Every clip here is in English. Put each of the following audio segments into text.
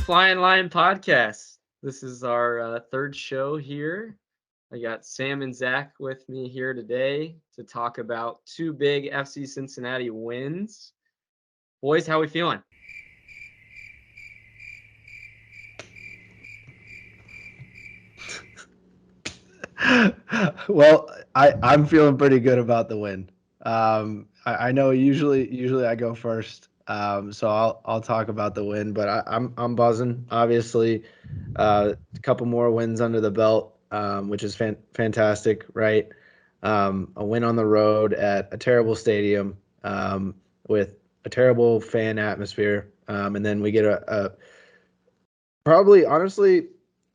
Flyin podcast. This is our third show here. I got Sam and Zach with me here today to talk about two big FC Cincinnati wins. Boys, how we feeling? Well, I'm feeling pretty good about the win. I know usually I go first, so I'll talk about the win. But I'm buzzing. Obviously, a couple more wins under the belt, which is fantastic, right? A win on the road at a terrible stadium, with a terrible fan atmosphere, and then we get a probably honestly,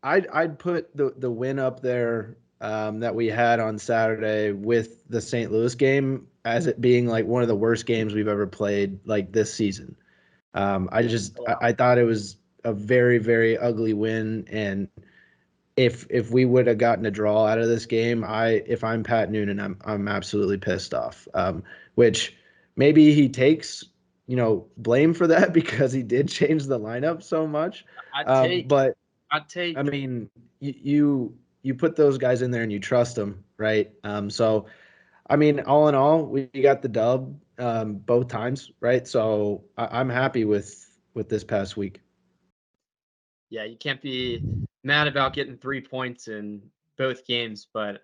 I'd put the win up there, that we had on Saturday with the St. Louis game as it being like one of the worst games we've ever played like this season. I thought it was a very ugly win, and if we would have gotten a draw out of this game, if I'm Pat Noonan, I'm absolutely pissed off. Which maybe he takes blame for that because he did change the lineup so much. I'd take. But I'd I take. mean, you put those guys in there and you trust them, right? So I mean, all in all, we got the dub, both times, right? So I'm happy with this past week. Yeah, you can't be mad about getting 3 points in both games, but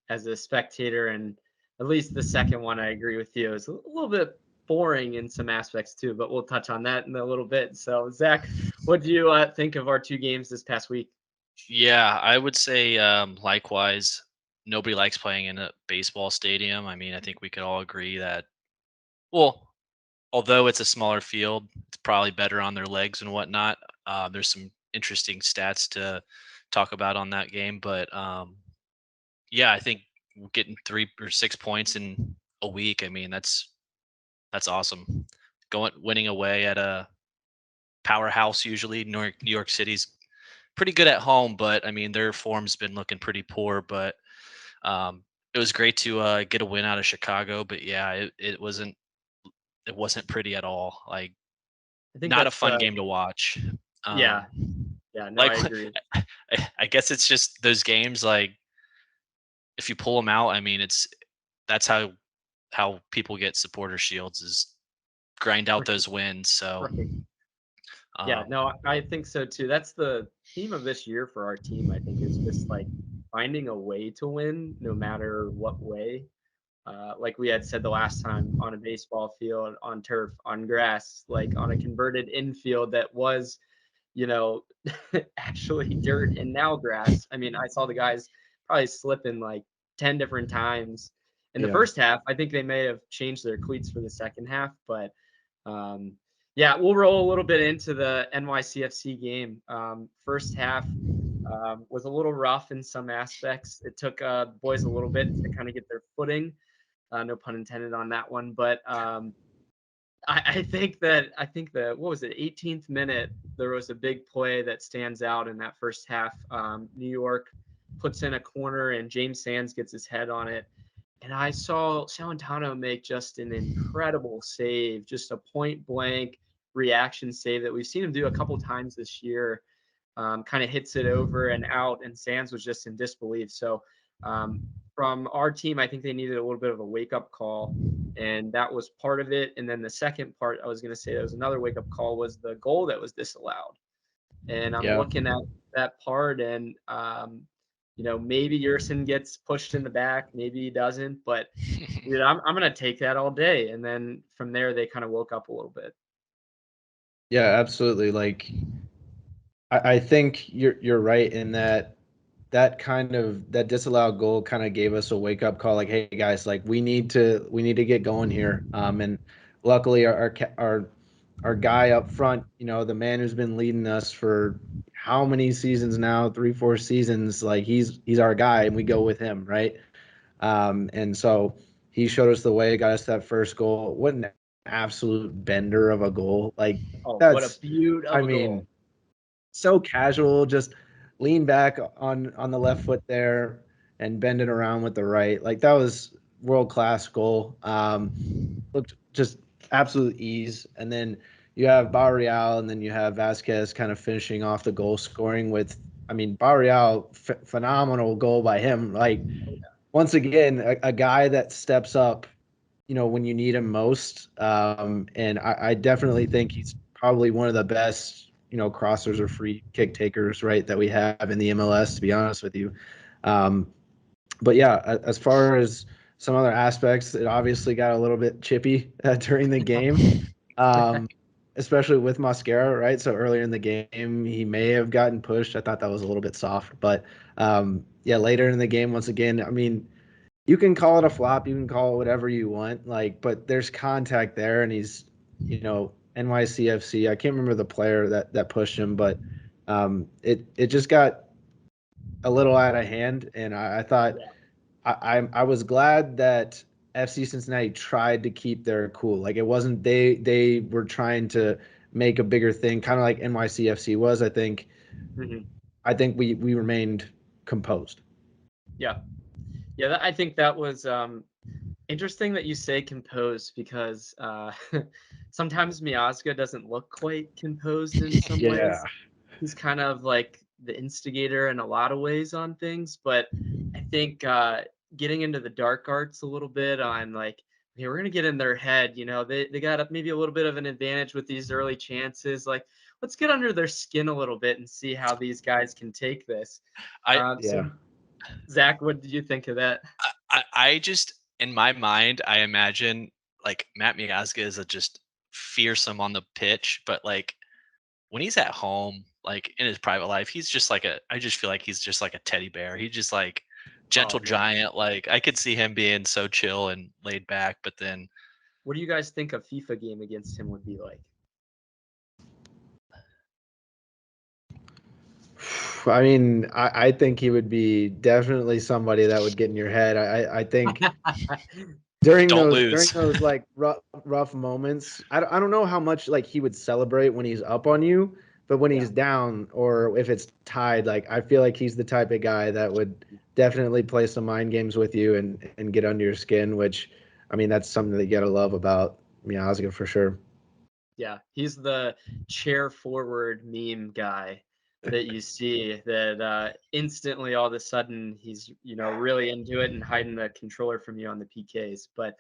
as a spectator, and at least the second one, I agree with you. It's a little bit boring in some aspects too, but we'll touch on that in a little bit. So, Zach, what do you think of our two games this past week? Yeah, I would say likewise. Nobody likes playing in a baseball stadium. I mean, I think we could all agree that, well, although it's a smaller field, it's probably better on their legs and whatnot. There's some interesting stats to talk about on that game, but yeah, I think getting 3 or 6 points in a week. I mean, that's awesome. Winning away at a powerhouse, usually New York City's pretty good at home, but I mean their form's been looking pretty poor. But it was great to get a win out of Chicago. But yeah, it wasn't pretty at all. Like, I think not a that's fun game to watch. yeah, Um, yeah, no, I like, agree. I guess it's just those games. Like, if you pull them out, I mean, that's how people get supporter shields, is grind out those wins. So Right. Yeah, um, no, I think so too. That's the theme of this year for our team, I think, is just like finding a way to win no matter what way. Like we had said the last time, on a baseball field, on turf, on grass, like on a converted infield that was, you know, actually dirt and now grass. I mean, I saw the guys probably slipping like 10 different times in the Yeah. first half. I think they may have changed their cleats for the second half, but um, yeah, we'll roll a little bit into the NYCFC game. First half was a little rough in some aspects. It took boys a little bit to kind of get their footing. No pun intended on that one, but I think that what was it, 18th minute, there was a big play that stands out in that first half. New York puts in a corner and James Sands gets his head on it, and I saw Salentano make just an incredible save, just a point blank reaction save that we've seen him do a couple times this year. Kind of hits it over and out, and Sands was just in disbelief. So um, from our team, I think they needed a little bit of a wake up call, and that was part of it. And then the second part, I was going to say, that was another wake up call, was the goal that was disallowed. And I'm Yeah. looking at that part, and maybe Yerson gets pushed in the back, maybe he doesn't, but dude, I'm gonna take that all day. And then from there, they kind of woke up a little bit. Yeah, absolutely. Like I think you're right in that disallowed goal kind of gave us a wake up call. Like, hey guys, like we need to get going here. And luckily our guy up front, the man who's been leading us for how many seasons now, 3 4 seasons, like he's our guy, and we go with him, right? And so he showed us the way, got us that first goal. What an absolute bender of a goal! Like Oh, what a that's, beaut I of a goal! mean, so casual, just lean back on the left foot there and bend it around with the right. Like that was world class goal. Looked just absolute ease. And then you have Barreal, and then you have Vasquez kind of finishing off the goal scoring with, I mean, Barreal, phenomenal goal by him. Like, once again, a guy that steps up, when you need him most. And I definitely think he's probably one of the best, crossers or free kick takers, right, that we have in the MLS, to be honest with you. But yeah, as far as some other aspects, it obviously got a little bit chippy during the game, especially with Mosquera, right? So earlier in the game, he may have gotten pushed. I thought that was a little bit soft. But yeah, later in the game, once again, I mean, you can call it a flop, you can call it whatever you want, like, but there's contact there, and he's, NYCFC. I can't remember the player that pushed him, but it just got a little out of hand, and I thought I was glad that FC Cincinnati tried to keep their cool. Like, it wasn't they were trying to make a bigger thing, kind of like NYCFC was. I think we remained composed. Yeah. Yeah, I think that was interesting that you say composed, because sometimes Miazga doesn't look quite composed in some Yeah. ways. He's kind of like the instigator in a lot of ways on things, but I think getting into the dark arts a little bit on, like, okay, we're gonna get in their head. They got maybe a little bit of an advantage with these early chances. Like, let's get under their skin a little bit and see how these guys can take this. So, Zach, what did you think of that? I just, in my mind, I imagine like Matt Miazga is a just fearsome on the pitch, but like when he's at home, like in his private life, he's just like I just feel like he's just like a teddy bear. He's just like gentle Oh yeah. giant. Like I could see him being so chill and laid back, but then What do you guys think a FIFA game against him would be like? I mean, I think he would be definitely somebody that would get in your head. I think during don't those like rough moments, I don't know how much like he would celebrate when he's up on you, but when he's down or if it's tied, like, I feel like he's the type of guy that would definitely play some mind games with you and get under your skin, which, I mean, that's something that you gotta love about Miazga for sure. Yeah, he's the chair forward meme guy that you see that instantly all of a sudden he's really into it and hiding the controller from you on the PKs. But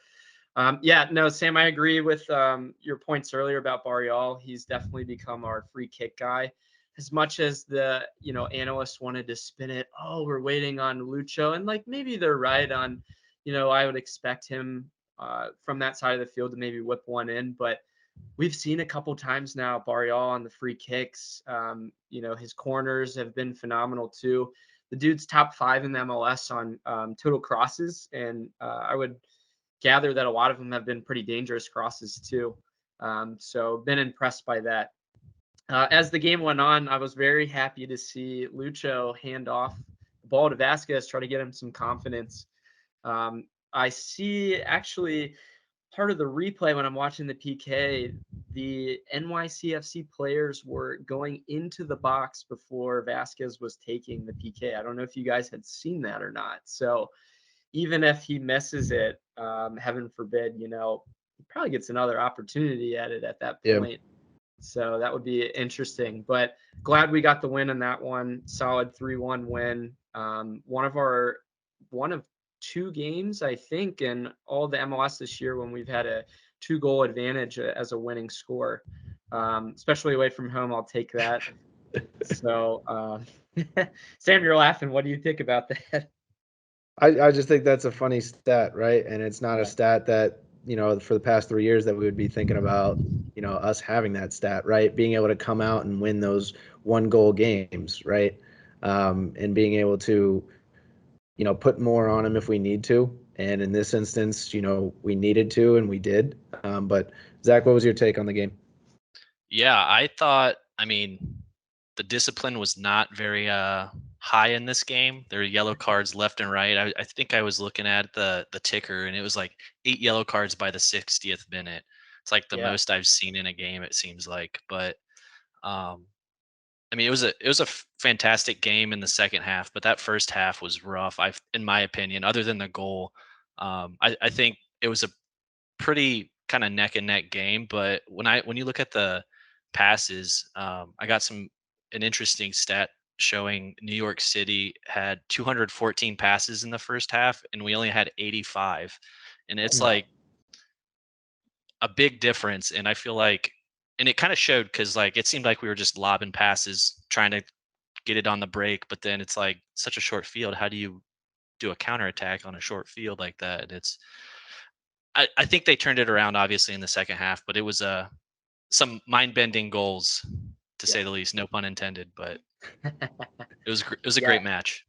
yeah, no, Sam, I agree with your points earlier about Barrial. He's definitely become our free kick guy. As much as the analysts wanted to spin it, oh, we're waiting on Lucho, and like maybe they're right on. I would expect him from that side of the field to maybe whip one in, but we've seen a couple times now Barrial on the free kicks. His corners have been phenomenal too. The dude's top 5 in the MLS on total crosses, and I would gather that a lot of them have been pretty dangerous crosses too. So been impressed by that. As the game went on, I was very happy to see Lucho hand off the ball to Vasquez, try to get him some confidence. I see actually part of the replay when I'm watching the PK, the NYCFC players were going into the box before Vasquez was taking the PK. I don't know if you guys had seen that or not. So even if he misses it, heaven forbid, he probably gets another opportunity at it at that point. So that would be interesting. But glad we got the win in that one. Solid 3-1 win. One of 2 games, I think, in all the MLS this year when we've had a 2-goal advantage as a winning score. Especially away from home, I'll take that. So, Sam, you're laughing. What do you think about that? I just think that's a funny stat, right? And it's not a stat that, for the past 3 years that we would be thinking about, us having that stat, right? Being able to come out and win those 1-goal games, right? And being able to, put more on them if we need to. And in this instance, we needed to, and we did. But Zach, what was your take on the game? Yeah, I thought, I mean, the discipline was not very high in this game. There were yellow cards left and right. I think I was looking at the ticker, and it was like 8 yellow cards by the 60th minute. It's like the most I've seen in a game, it seems like. But I mean, it was a fantastic game in the second half, but that first half was rough. In my opinion, other than the goal, I think it was a pretty kind of neck and neck game. But when you look at the passes, I got an interesting stat showing New York City had 214 passes in the first half, and we only had 85, and it's Mm. like a big difference. And I feel like, and it kind of showed because like it seemed like we were just lobbing passes, trying to get it on the break, but then it's like such a short field. How do you do a counterattack on a short field like that? I think they turned it around obviously in the second half, but it was some mind-bending goals to say Yeah. the least, no pun intended, but it was a Yeah. great match.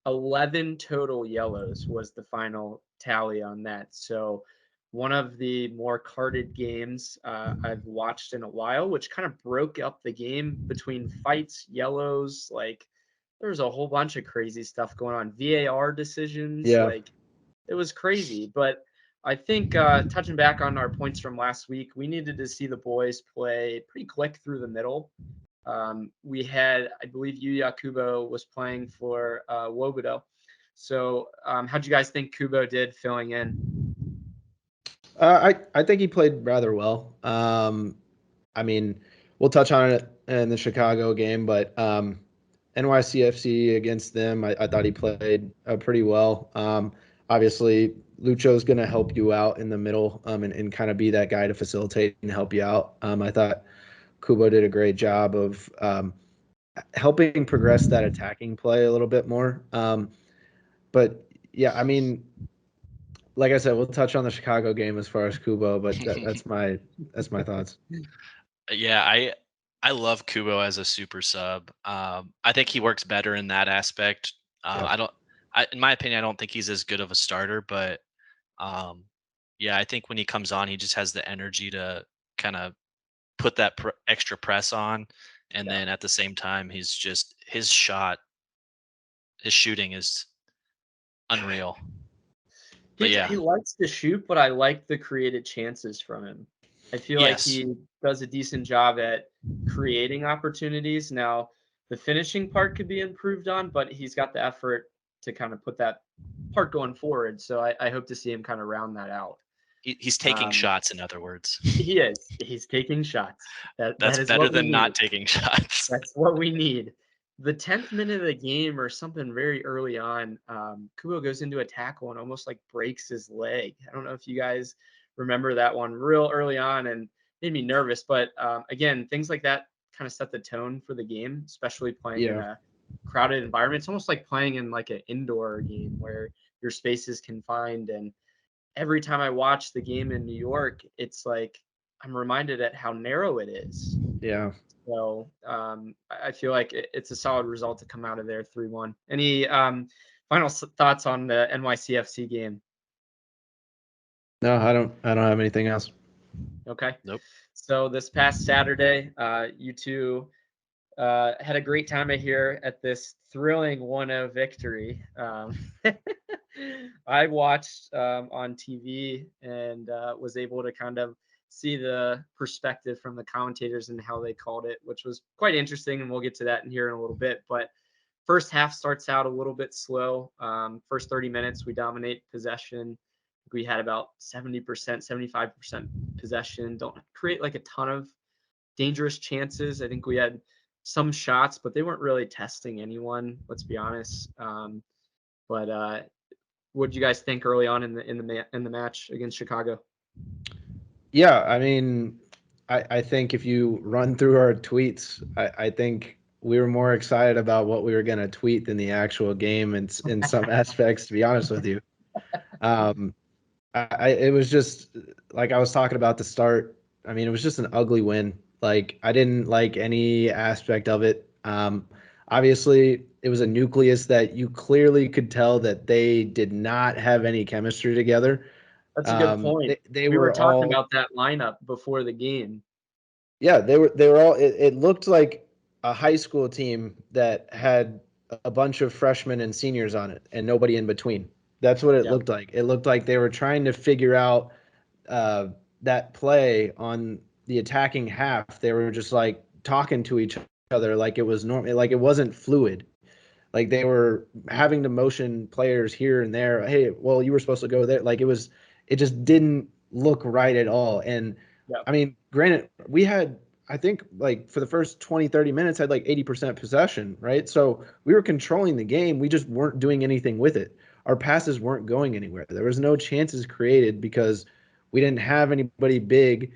11 total yellows was the final tally on that. So one of the more carded games I've watched in a while, which kind of broke up the game between fights, yellows. Like there was a whole bunch of crazy stuff going on. VAR decisions, Yeah. like it was crazy. But I think touching back on our points from last week, we needed to see the boys play pretty quick through the middle. We had, I believe, Yuya Kubo was playing for Wobodo. So, how'd you guys think Kubo did filling in? I think he played rather well. I mean, we'll touch on it in the Chicago game, but NYCFC against them, I thought he played pretty well. Obviously, Lucho's going to help you out in the middle and kind of be that guy to facilitate and help you out. I thought Kubo did a great job of helping progress that attacking play a little bit more. But yeah, I mean, like I said, we'll touch on the Chicago game as far as Kubo, but that's my thoughts. Yeah, I love Kubo as a super sub. I think he works better in that aspect. Yeah. In my opinion, I don't think he's as good of a starter, but um, yeah, I think when he comes on, he just has the energy to kind of put that extra press on, and Yeah. then at the same time, his shooting is unreal. But yeah, He likes to shoot, but I like the created chances from him. I feel like yes, he does a decent job at creating opportunities. Now, the finishing part could be improved on, but he's got the effort to kind of put that part going forward. So I hope to see him kind of round that out. he's taking Um, shots. In other words, he is. He's taking shots. That that's is better what we than need. not taking shots. That's what we need. The 10th minute of the game or something very early on, Kubo goes into a tackle and almost like breaks his leg. I don't know if you guys remember that one real early on and made me nervous. But again, things like that kind of set the tone for the game, especially playing in Yeah. a crowded environment. It's almost like playing in like an indoor game where your space is confined. And every time I watch the game in New York, it's like I'm reminded at how narrow it is. Yeah. So I feel like it's a solid result to come out of there 3-1. Any final thoughts on the NYCFC game? No, I don't have anything else. Okay. Nope. So this past Saturday, you two had a great time here at this thrilling 1-0 victory. I watched on TV and was able to kind of see the perspective from the commentators and how they called it, which was quite interesting. And we'll get to that in here in a little bit. But first half starts out a little bit slow. First 30 minutes, we dominate possession. We had about 70%, 75% possession. Don't create like a ton of dangerous chances. I think we had some shots, but they weren't really testing anyone. Let's be honest. But what did you guys think early on in the match against Chicago? Yeah, I mean, I think if you run through our tweets, I think we were more excited about what we were going to tweet than the actual game in some aspects, to be honest with you. It was just like I was talking about the start. I mean, it was just an ugly win. Like I didn't like any aspect of it. Obviously, it was a nucleus that you clearly could tell that they did not have any chemistry together. That's a good point. They We were were talking all about that lineup before the game. yeah, they were all it looked like a high school team that had a bunch of freshmen and seniors on it and nobody in between. That's what it Yep. looked like. It looked like they were trying to figure out that play on the attacking half. They were just like talking to each other like it was normal, like it wasn't fluid. Like they were having to motion players here and there. Hey, well, you were supposed to go there. Like it just didn't look right at all. And Yep. I mean, granted, we had I think like for the first 20, 30 minutes had like 80% possession, right? So we were controlling the game. We just weren't doing anything with it. Our passes weren't going anywhere. There was no chances created because we didn't have anybody big.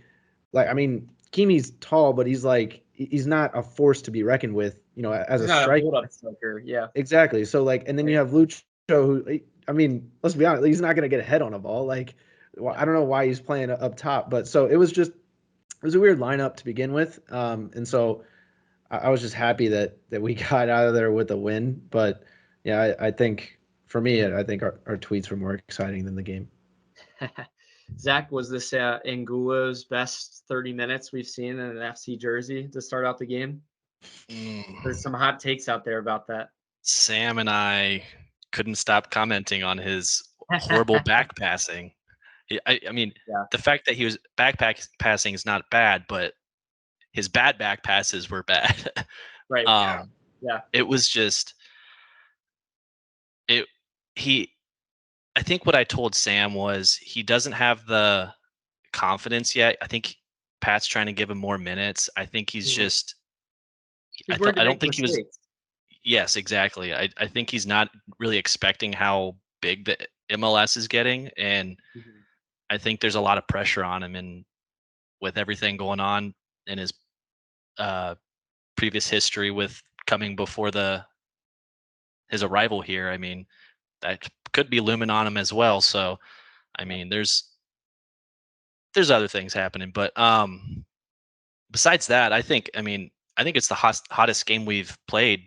Like, I mean, Kimi's tall, but he's not a force to be reckoned with, as He's a not a striker. hold-up striker. Yeah. Exactly. So like, and then you have Lucho, who, I mean, let's be honest, he's not going to get a head on a ball. Like, well, I don't know why he's playing up top, but so it was a weird lineup to begin with. And so I was just happy that we got out of there with a win. But yeah, I think for me, I think our tweets were more exciting than the game. Zach, was this Angulo's best 30 minutes we've seen in an FC jersey to start out the game? There's some hot takes out there about that. Sam and I couldn't stop commenting on his horrible back passing. I mean, the fact that he was passing is not bad, but his bad back passes were bad. Right. Yeah. It was just it. I think what I told Sam was he doesn't have the confidence yet. I think Pat's trying to give him more minutes. I think he's just. I don't think he was. Yes, exactly. I think he's not really expecting how big the MLS is getting, and I think there's a lot of pressure on him, and with everything going on in his previous history with coming before his arrival here, I mean, that could be looming on him as well. So, I mean, there's other things happening, but besides that, I think it's the hottest game we've played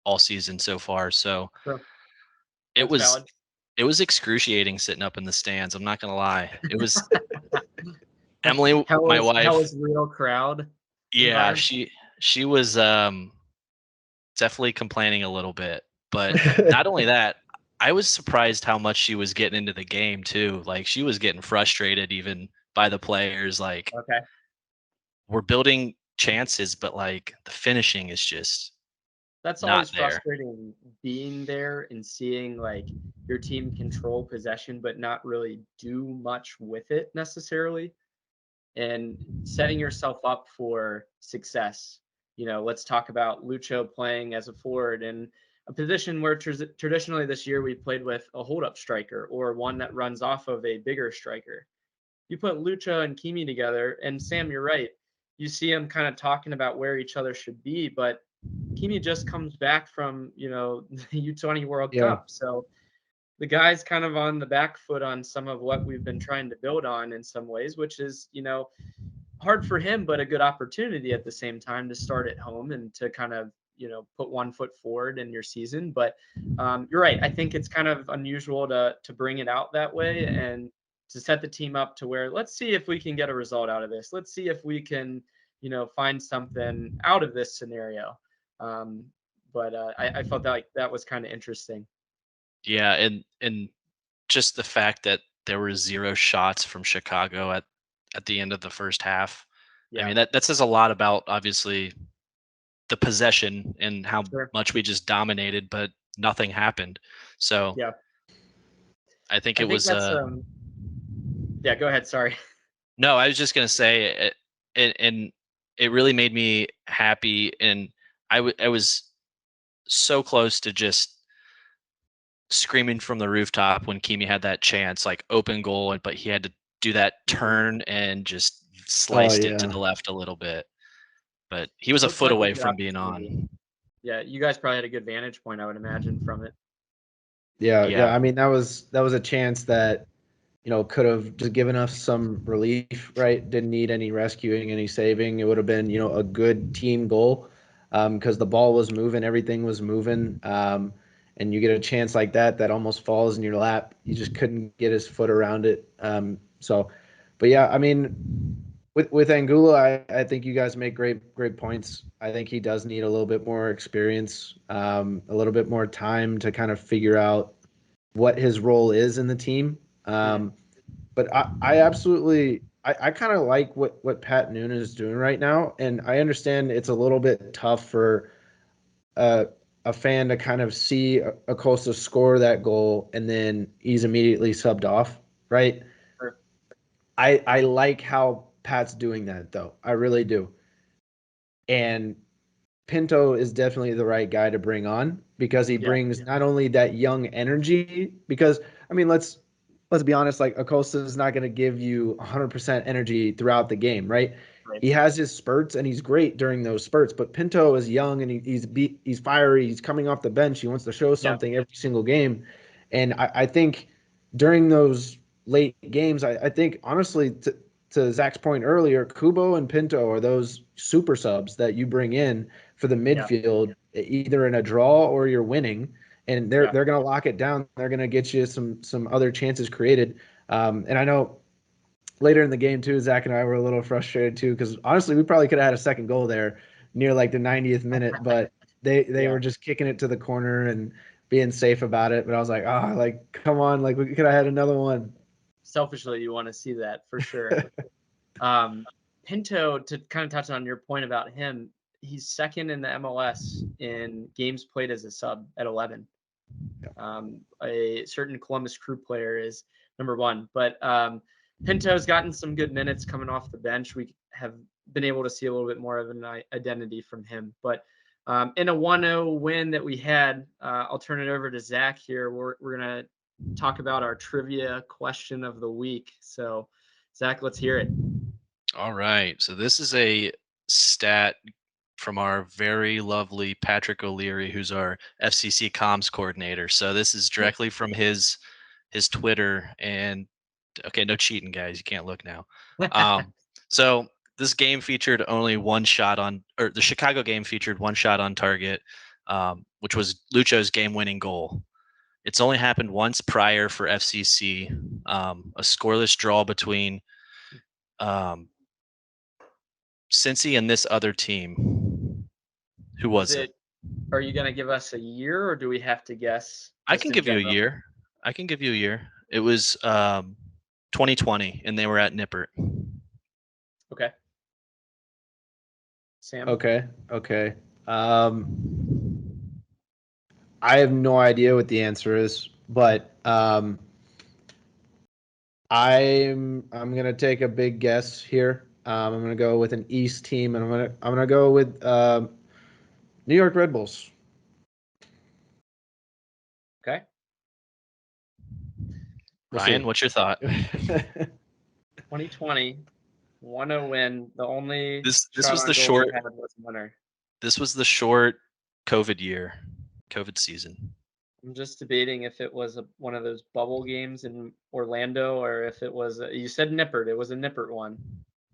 all season so far. So it was excruciating sitting up in the stands. I'm not gonna lie. It was Emily, my wife. How was real crowd? Yeah, she was definitely complaining a little bit. But not only that, I was surprised how much she was getting into the game too. Like she was getting frustrated even by the players. Like, okay, we're building chances, but like the finishing is just that's always frustrating, being there and seeing like your team control possession but not really do much with it necessarily, and setting yourself up for success. Let's talk about Lucho playing as a forward in a position where traditionally this year we played with a hold-up striker or one that runs off of a bigger striker. You put Lucho and Kimi together, and Sam, you're right. You see them kind of talking about where each other should be, but Kimi just comes back from, the U20 World Cup. So the guy's kind of on the back foot on some of what we've been trying to build on in some ways, which is, hard for him, but a good opportunity at the same time to start at home and to kind of, put one foot forward in your season. But you're right. I think it's kind of unusual to bring it out that way and to set the team up to where, let's see if we can get a result out of this. Let's see if we can, find something out of this scenario. But I felt like that was kind of interesting. Yeah, and just the fact that there were 0 shots from Chicago at the end of the first half. Yeah. I mean, that says a lot about obviously the possession and how much we just dominated, but nothing happened. So yeah, I think it was. Yeah, go ahead. Sorry. No, I was just gonna say, and it really made me happy, and I was so close to just screaming from the rooftop when Kimi had that chance, like open goal, but he had to do that turn and just sliced it to the left a little bit. But he was a foot away from being on. Yeah, you guys probably had a good vantage point, I would imagine, from it. Yeah. I mean, that was a chance that, could have just given us some relief, right? Didn't need any rescuing, any saving. It would have been, a good team goal because the ball was moving, everything was moving. And you get a chance like that almost falls in your lap. You just couldn't get his foot around it. But yeah, I mean, with Angulo, I think you guys make great points. I think he does need a little bit more experience, a little bit more time to kind of figure out what his role is in the team. But I absolutely I kind of like what Pat Noonan is doing right now, and I understand it's a little bit tough for a fan to kind of see Acosta score that goal and then he's immediately subbed off, right? Sure. I like how Pat's doing that though. I really do. And Pinto is definitely the right guy to bring on because he brings not only that young energy, because I mean, let's be honest, like Acosta is not going to give you 100% energy throughout the game, right? Right. He has his spurts and he's great during those spurts, but Pinto is young and he's fiery. He's coming off the bench. He wants to show something every single game. And I think during those late games, I think honestly, to Zach's point earlier, Kubo and Pinto are those super subs that you bring in for the midfield, either in a draw or you're winning, and they're going to lock it down. They're going to get you some other chances created. And I know later in the game too, Zach and I were a little frustrated too because honestly, we probably could have had a second goal there near like the 90th minute, but they were just kicking it to the corner and being safe about it. But I was like, like come on, like we could have had another one. Selfishly, you want to see that for sure. Pinto, to kind of touch on your point about him, he's second in the MLS in games played as a sub at 11. A certain Columbus Crew player is number 1, but Pinto's gotten some good minutes coming off the bench. We have been able to see a little bit more of an identity from him. But in a 1-0 win that we had, I'll turn it over to Zach here. We're going to talk about our trivia question of the week. So, Zach, let's hear it. All right. So this is a stat from our very lovely Patrick O'Leary, who's our FCC comms coordinator. So this is directly from his Twitter. And okay, no cheating, guys. You can't look now. So this game featured only one shot on, or the Chicago game featured one shot on target, which was Lucho's game-winning goal. It's only happened once prior for FCC, a scoreless draw between Cincy and this other team. Who was it? Are you going to give us a year, or do we have to guess? I can give you a year. It was 2020, and they were at Nippert. Okay. Sam? Okay. I have no idea what the answer is, but I'm gonna take a big guess here. I'm gonna go with an East team, and I'm gonna go with New York Red Bulls. Okay. Ryan, what's your thought? 2020, 1-0 win. The only this was the short was winner. This was the short COVID season. I'm just debating if it was one of those bubble games in Orlando, or if it was. You said Nippert. It was a Nippert one.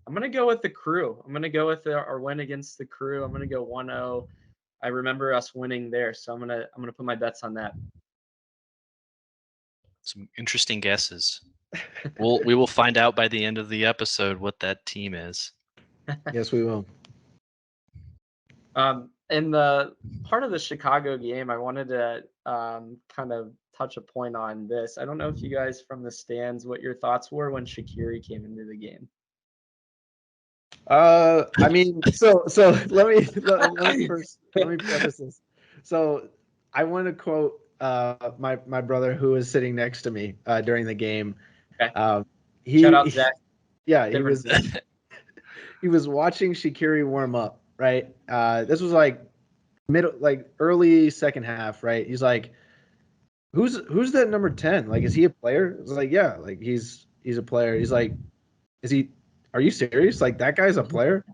I'm gonna go with the Crew. I'm gonna go with our win against the Crew. I'm gonna go 1-0. I remember us winning there, so I'm gonna put my bets on that. Some interesting guesses. We will find out by the end of the episode what that team is. Yes, we will. In the part of the Chicago game, I wanted to kind of touch a point on this. I don't know if you guys from the stands, what your thoughts were when Shaqiri came into the game. I mean, so let me preface this. So I want to quote my brother who was sitting next to me during the game. Okay. Shout out Zach. Yeah, he was watching Shaqiri warm up. Right. This was like early second half. Right. He's like, who's that number 10? Like, is he a player? I was like, yeah, like he's a player. He's like, are you serious? Like, that guy's a player? I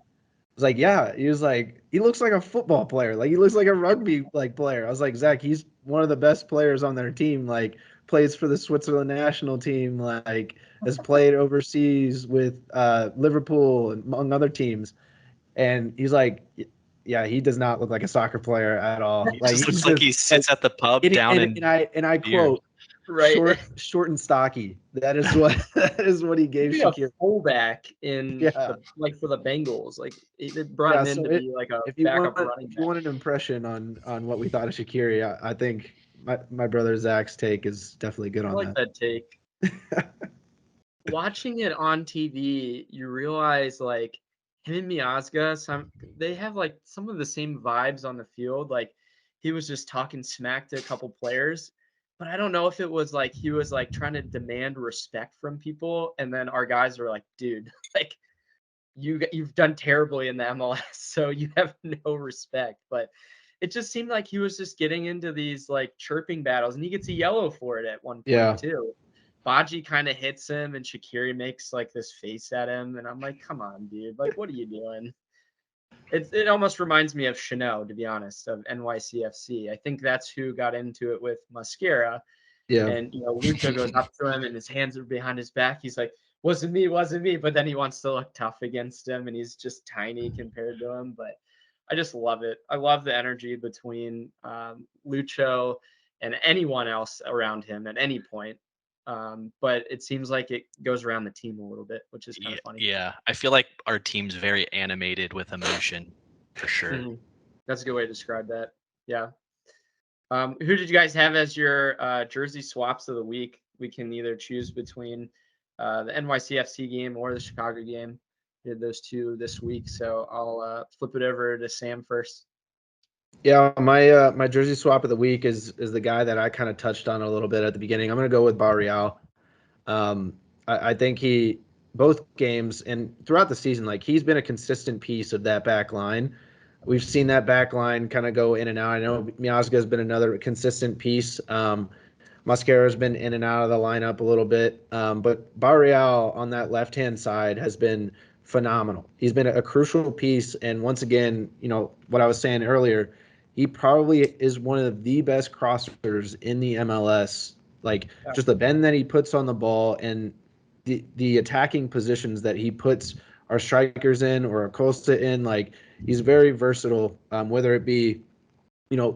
was like, yeah. He was like, he looks like a football player. Like, he looks like a rugby player. I was like, Zach, he's one of the best players on their team. Like, plays for the Switzerland national team. Like, has played overseas with Liverpool and among other teams. And he's like, yeah, he does not look like a soccer player at all. He just looks like he sits at the pub and I quote, right, short and stocky. That is what he gave Shaqiri. A fullback in for the Bengals. Like, it brought him in to be like a backup running back. If you want an impression on what we thought of Shaqiri, I think my brother Zach's take is definitely good on that. I like that take. Watching it on TV, you realize like him and Miazga, they have like some of the same vibes on the field. Like, he was just talking smack to a couple players, but I don't know if it was like he was like trying to demand respect from people, and then our guys were like, dude, like you've done terribly in the MLS, so you have no respect. But it just seemed like he was just getting into these like chirping battles, and he gets a yellow for it at one point Yeah. too. Baji kind of hits him, and Shaqiri makes like this face at him, and I'm like, come on, dude, like what are you doing? It almost reminds me of Chanel, to be honest, of NYCFC. I think that's who got into it with Mascara. Yeah. And Lucho goes up to him and his hands are behind his back. He's like, wasn't me, wasn't me. But then he wants to look tough against him, and he's just tiny compared to him. But I just love it. I love the energy between Lucho and anyone else around him at any point. But it seems like it goes around the team a little bit, which is kind Yeah, of funny. yeah. I feel like our team's very animated with emotion, for sure. Mhm. That's a good way to describe that. Yeah. Who did you guys have as your jersey swaps of the week? We can either choose between the NYCFC game or the Chicago game. We did those two this week, so I'll flip it over to Sam first. Yeah, my jersey swap of the week is the guy that I kind of touched on a little bit at the beginning. I'm gonna go with Barreal. I think he both games and throughout the season, like he's been a consistent piece of that back line. We've seen that back line kind of go in and out. I know Miazga has been another consistent piece. Mascara's been in and out of the lineup a little bit, but Barreal on that left-hand side has been phenomenal. He's been a crucial piece, and once again, what I was saying earlier, he probably is one of the best crossers in the MLS. Like Yeah. just the bend that he puts on the ball and the attacking positions that he puts our strikers in or Acosta in, like he's very versatile. Whether it be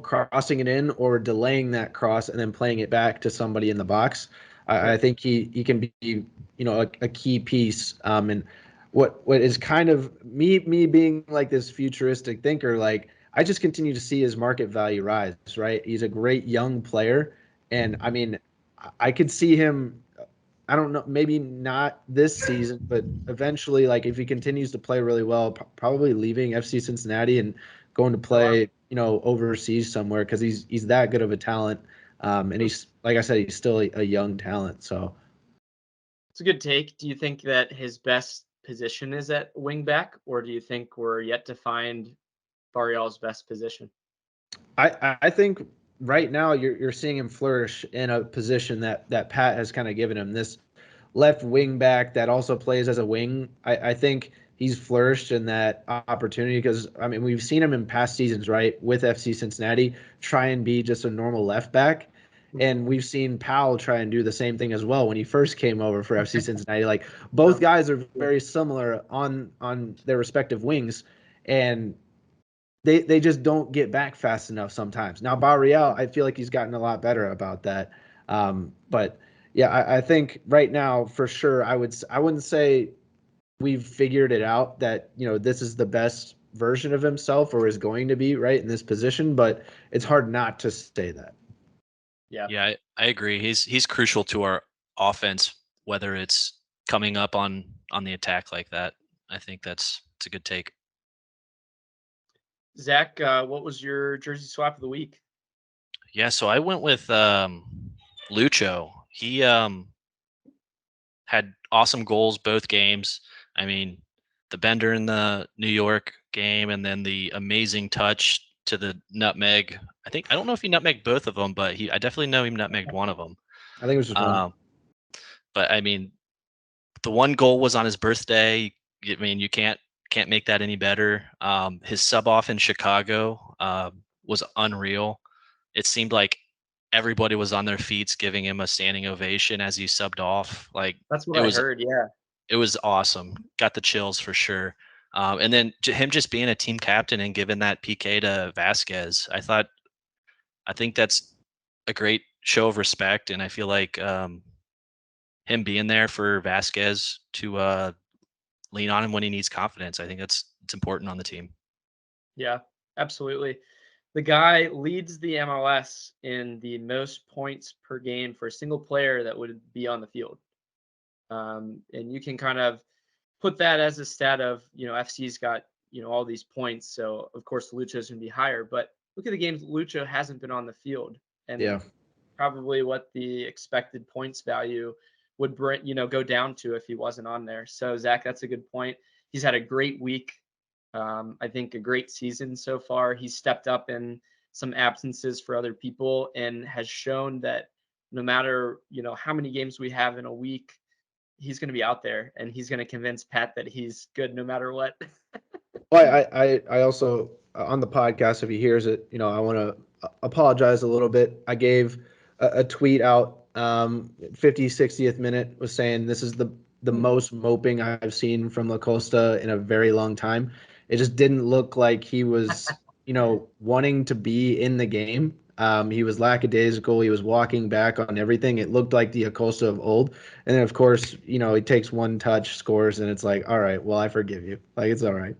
crossing it in or delaying that cross and then playing it back to somebody in the box. I think he can be a key piece. And what is kind of me being like this futuristic thinker, like I just continue to see his market value rise. Right, he's a great young player, and I mean, I could see him. I don't know, maybe not this season, but eventually, like if he continues to play really well, probably leaving FC Cincinnati and going to Oh, wow. play, overseas somewhere because he's that good of a talent. And he's like I said, he's still a young talent. So It's a good take. Do you think that his best position is at wing back, or do you think we're yet to find Barrial's best position? I think right now you're seeing him flourish in a position that Pat has kind of given him, this left wing back that also plays as a wing. I think he's flourished in that opportunity because I mean we've seen him in past seasons, right, with FC Cincinnati try and be just a normal left back. And we've seen Powell try and do the same thing as well when he first came over for FC Cincinnati. Like both guys are very similar on their respective wings, and they just don't get back fast enough sometimes. Now Barrial, I feel like he's gotten a lot better about that. But yeah, I think right now for sure I wouldn't say we've figured it out that this is the best version of himself or is going to be right in this position, but it's hard not to say that. Yeah. Yeah, I agree. He's crucial to our offense, whether it's coming up on the attack like that. I think it's a good take. Zach, what was your jersey swap of the week? Yeah, so I went with Lucho. He had awesome goals both games. I mean, the bender in the New York game, and then the amazing touch to the nutmeg. I don't know if he nutmegged both of them, but I definitely know he nutmegged one of them. I think it was just one. But I mean, the one goal was on his birthday. I mean, you can't make that any better. His sub off in Chicago was unreal. It seemed like everybody was on their feet giving him a standing ovation as he subbed off. Like That's what it I was heard. Yeah. it was awesome. Got the chills for sure. And then him just being a team captain and giving that PK to Vasquez, I think that's a great show of respect, and I feel like him being there for Vasquez to lean on him when he needs confidence. I think it's important on the team. Yeah, absolutely. The guy leads the MLS in the most points per game for a single player that would be on the field. And you can kind of put that as a stat of, FC's got, all these points. So, of course, Lucho's going to be higher. But look at the games Lucho hasn't been on the field. And Yeah. probably what the expected points value would bring, go down to if he wasn't on there. So, Zach, that's a good point. he's had a great week. I think a great season so far. He's stepped up in some absences for other people and has shown that no matter, how many games we have in a week, he's going to be out there and he's going to convince Pat that he's good no matter what. Well, I also on the podcast, if he hears it, I want to apologize a little bit. I gave a tweet out 50, 60th minute was saying this is the most moping I've seen from La Costa in a very long time. It just didn't look like he was, wanting to be in the game. He was lackadaisical. He was walking back on everything. It looked like the Acosta of old. And then, of course, he takes one touch, scores, and it's like, all right, well, I forgive you. Like, it's all right.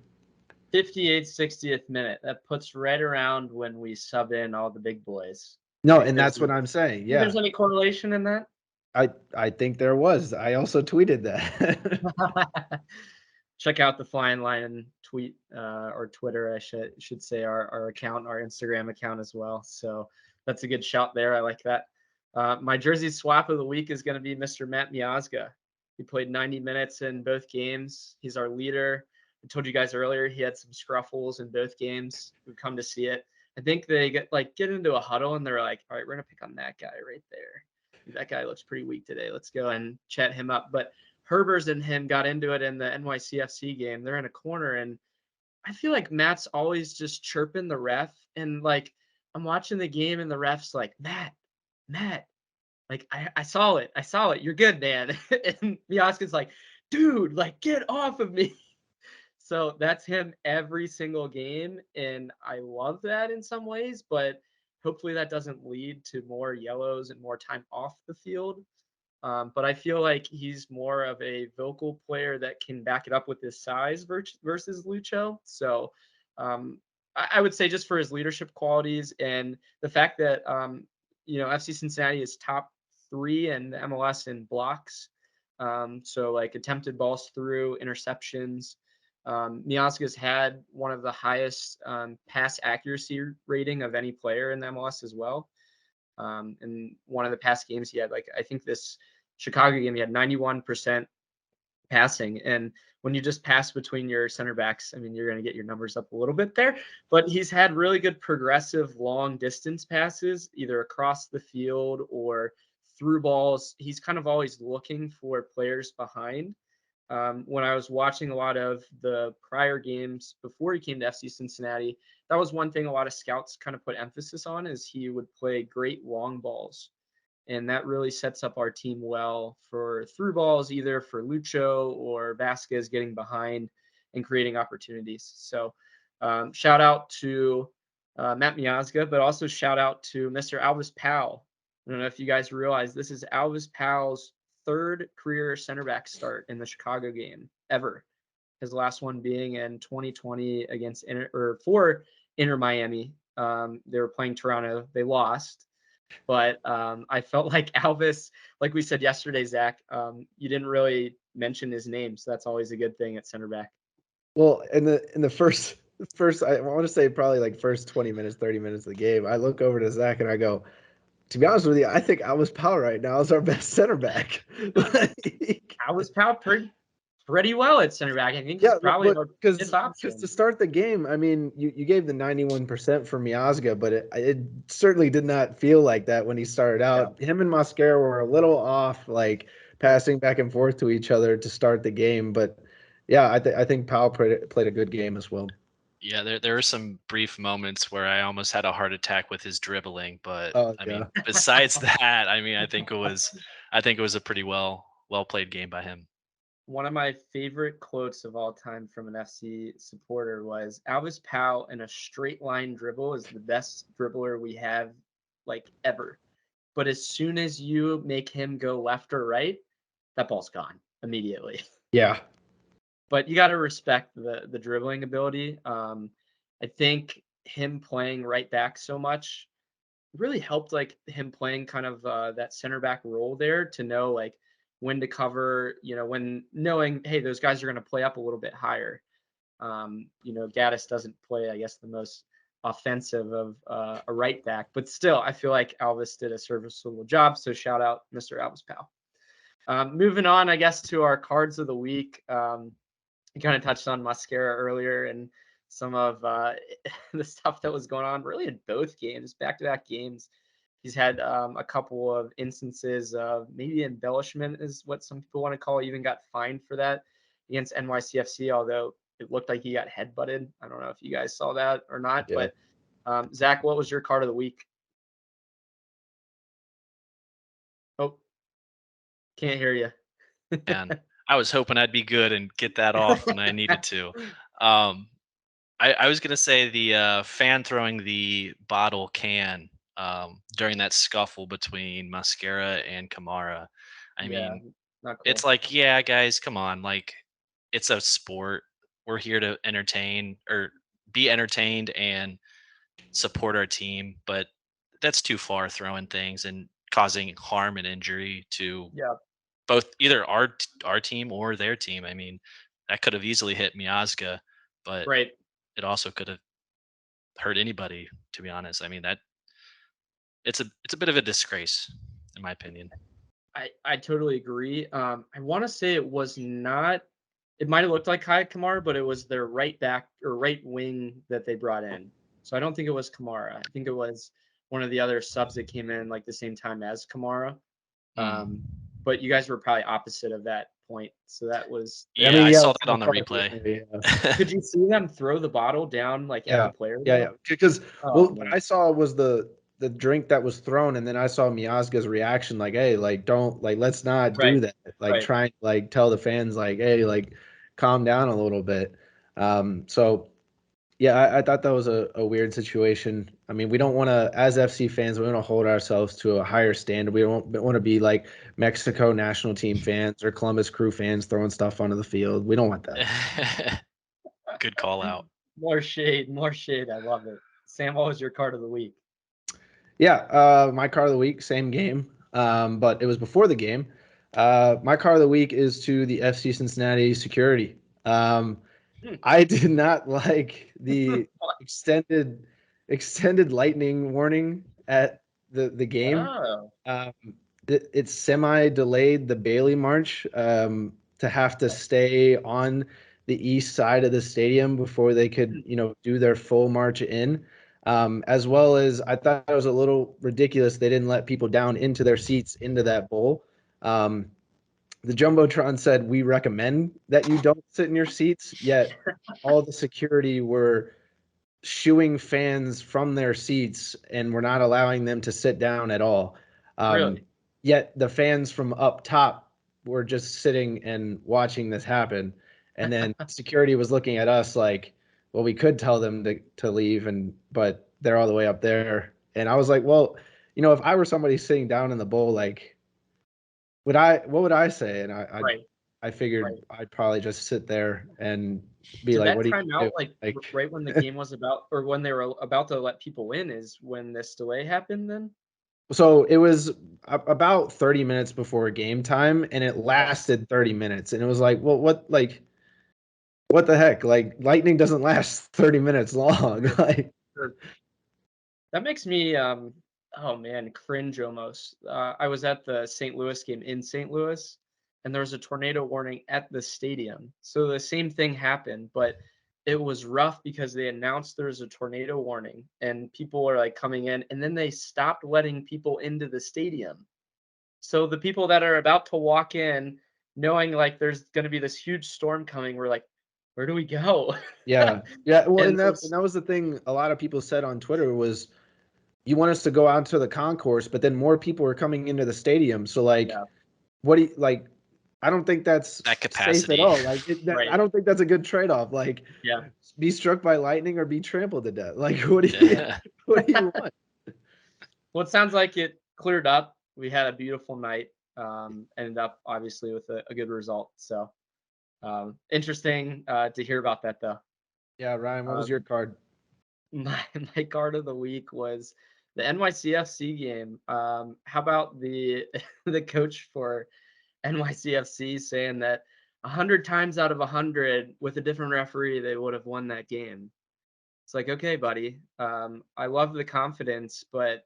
58th, 60th minute. That puts right around when we sub in all the big boys. No, and that's what I'm saying. Yeah. There's any correlation in that? I think there was. I also tweeted that. Check out the Flyin Line tweet or Twitter, I should say, our account, our Instagram account as well. So that's a good shout there. I like that. My jersey swap of the week is going to be Mr. Matt Miazga. He played 90 minutes in both games. He's our leader. I told you guys earlier he had some scruffles in both games. We've come to see it. I think they get into a huddle and they're like, all right, we're going to pick on that guy right there. That guy looks pretty weak today. Let's go and chat him up. But Herbers and him got into it in the NYCFC game. They're in a corner, and I feel like Matt's always just chirping the ref. And like, I'm watching the game, and the ref's like, Matt, like, I saw it. You're good, man. And Miazga's like, dude, like, get off of me. So that's him every single game, and I love that in some ways, but hopefully that doesn't lead to more yellows and more time off the field. But I feel like he's more of a vocal player that can back it up with his size versus Lucho. So I would say just for his leadership qualities and the fact that, FC Cincinnati is top 3 in the MLS in blocks. So like attempted balls through, interceptions. Miazga's had one of the highest pass accuracy rating of any player in the MLS as well. In one of the past games he had, I think this Chicago game, he had 91% passing. And when you just pass between your center backs, I mean, you're going to get your numbers up a little bit there. But he's had really good progressive long distance passes, either across the field or through balls. He's kind of always looking for players behind. When I was watching a lot of the prior games before he came to FC Cincinnati, that was one thing a lot of scouts kind of put emphasis on, is he would play great long balls. And that really sets up our team well for through balls, either for Lucho or Vasquez getting behind and creating opportunities. So shout out to Matt Miazga, but also shout out to Mr. Alvis Powell. I don't know if you guys realize this is Alvis Powell's 3rd career center back start in the Chicago game ever. His last one being in 2020 against for Inter Miami. They were playing Toronto. They lost. But I felt like Alvis, like we said yesterday, Zach, you didn't really mention his name, so that's always a good thing at center back. Well, in the first, I want to say probably like first 20 minutes, 30 minutes of the game, I look over to Zach and I go, to be honest with you, I think Alvis Powell right now is our best center back. Alvis Powell pretty well at center back. I think yeah, he's probably because to start the game, I mean, you gave the 91% for Miazga, but it certainly did not feel like that when he started out. Yeah. Him and Mosquera were a little off, like passing back and forth to each other to start the game. But yeah, I think Powell played a good game as well. Yeah, there are some brief moments where I almost had a heart attack with his dribbling, but I mean, besides that, I mean, I think it was a pretty well played game by him. One of my favorite quotes of all time from an FC supporter was, Alvis Powell in a straight line dribble is the best dribbler we have ever. But as soon as you make him go left or right, that ball's gone immediately. Yeah. But you got to respect the dribbling ability. I think him playing right back so much really helped him playing kind of that center back role there, to know when to cover, when knowing, hey, those guys are going to play up a little bit higher. Gaddis doesn't play, I guess, the most offensive of a right back, but still, I feel like Alvis did a serviceable job. So shout out Mr. Alvis Powell. Moving on, I guess, to our cards of the week. you kind of touched on Mascara earlier and some of the stuff that was going on really in both games, back-to-back games. He's had a couple of instances of maybe embellishment is what some people want to call it. Even got fined for that against NYCFC, although it looked like he got headbutted. I don't know if you guys saw that or not, Yeah. but Zach, what was your card of the week? Oh, can't hear you. And I was hoping I'd be good and get that off when I needed to. Um, I was gonna say the fan throwing the bottle can during that scuffle between Mascara and Kamara. I Yeah, mean, not cool. it's like, yeah, guys, come on. Like, it's a sport. We're here to entertain or be entertained and support our team, but that's too far throwing things and causing harm and injury to Yeah, both either our team or their team. I mean, that could have easily hit Miazga, but right. it also could have hurt anybody, to be honest. I mean, that it's a bit of a disgrace, in my opinion. I totally agree. I want to say it was not. It might have looked like Kai Kamara, but it was their right back or right wing that they brought in. So I don't think it was Kamara. I think it was one of the other subs that came in like the same time as Kamara. Mm. But you guys were probably opposite of that point. So that was. I Yeah, mean, I yeah, saw it's that all on the part of the replay. memory, yeah. Could you see them throw the bottle down like at the Yeah, player? yeah, Though? yeah. Because Oh what man, I saw was the drink that was thrown, and then I saw Miazga's reaction, like, "Hey, like, don't like, let's not right, do that." Like, right. trying like tell the fans, like, "Hey, like, calm down a little bit." So yeah, I thought that was a weird situation. I mean, we don't want to, as FC fans, we want to hold ourselves to a higher standard. We don't want to be like Mexico national team fans or Columbus Crew fans throwing stuff onto the field. We don't want that. Good call out. More shade, more shade. I love it. Sam, what was your card of the week? Yeah, my car of the week, same game, but it was before the game. My car of the week is to the FC Cincinnati security. Hmm. I did not like the extended lightning warning at the game. Oh, Um, it semi delayed the Bailey March to have to stay on the east side of the stadium before they could, do their full march in. As well as I thought it was a little ridiculous they didn't let people down into their seats into that bowl. Um, the jumbotron said we recommend that you don't sit in your seats. Yet all the security were shooing fans from their seats and we're not allowing them to sit down at all. Um, really? Yet the fans from up top were just sitting and watching this happen. And then security was looking at us like, well, we could tell them to leave, but they're all the way up there. And I was like, well, if I were somebody sitting down in the bowl, like, what would I say? And Right, I figured right. I'd probably just sit there and be Did like, that what do time you out do? like Like, right when the game was about, or when they were about to let people in, is when this delay happened? Then. so it was about 30 minutes before game time and it Oh, lasted 30 minutes. And it was like, well, what the heck? Like lightning doesn't last 30 minutes long. sure, Like, sure. That makes me oh man, cringe almost. I was at the St. Louis game in St. Louis and there was a tornado warning at the stadium. So the same thing happened, but it was rough because they announced there was a tornado warning and people were like coming in and then they stopped letting people into the stadium. So the people that are about to walk in knowing like there's going to be this huge storm coming, we're like, where do we go? yeah. Yeah. Well, And and that was the thing a lot of people said on Twitter was you want us to go out to the concourse, but then more people are coming into the stadium. So like, yeah, what do you like? I don't think that's That safe at capacity. all. Like, I right. don't think that's a good trade-off. Like, Yeah. be struck by lightning or be trampled to death. Like, what do you want? Well, it sounds like it cleared up. We had a beautiful night. Ended up obviously with a good result. So interesting to hear about that though. Yeah, Ryan, what was your Um, card? my my card of the week was the NYCFC game. How about the the coach for NYCFC saying that 100 times out of 100 with a different referee they would have won that game. It's like, okay, buddy. I love the confidence, but